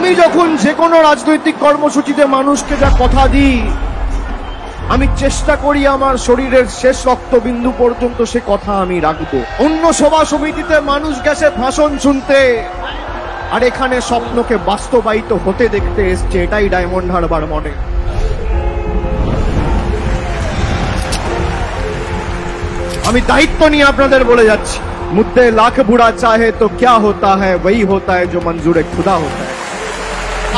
আমি যখন যে কোনো রাজনৈতিক কর্মসূচিতে মানুষকে যা কথা দিই, আমি চেষ্টা করি আমার শরীরের শেষ রক্তবিন্দু পর্যন্ত সে কথা আমি রাখবো। অন্য সভা সমিতিতে মানুষ গেছে ভাষণ শুনতে, আর এখানে স্বপ্নকে বাস্তবায়িত হতে দেখতে এসছে। এটাই ডায়মন্ড হারবার মডেল। আমি দায়িত্ব নিয়ে আপনাদের বলে যাচ্ছি, মুদ্দে লাখ বুড়া চাহে তো ক্যা হোতা হ্যায়, ওই হোতা হ্যায় जो मंजूर खुदा होता है।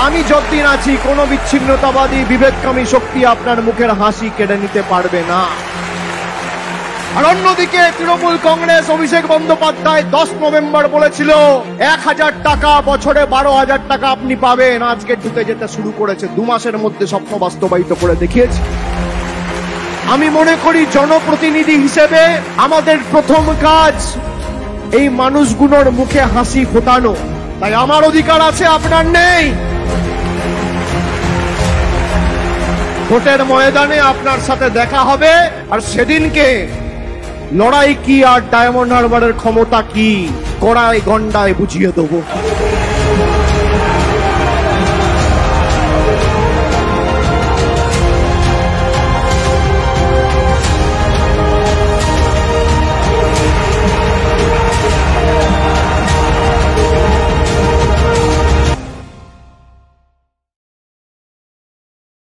আমি যতদিন আছি কোন বিচ্ছিন্নতাবাদী বিভেদকামী শক্তি আপনার মুখের হাসি কেড়ে নিতে পারবে না। আর অন্যদিকে তৃণমূল কংগ্রেস অভিষেক বন্দ্যোপাধ্যায় 10 নভেম্বর বলেছিল 1000 টাকা বছরে 12,000 টাকা আপনি পাবেন। আজকে ঢুকে যেতে শুরু করেছে। 2 মাসের মধ্যে স্বপ্ন বাস্তবায়িত করে দেখিয়েছে। আমি মনে করি জনপ্রতিনিধি হিসেবে আমাদের প্রথম কাজ এই মানুষগুলোর মুখে হাসি ফোটানো। তাই আমার অধিকার আছে, আপনার নেই। ভোটের ময়দানে আপনার সাথে দেখা হবে, আর সেদিনকে লড়াই কি আর ডায়মন্ড হারবারের ক্ষমতা কি কড়াই গন্ডায় বুঝিয়ে দেবো।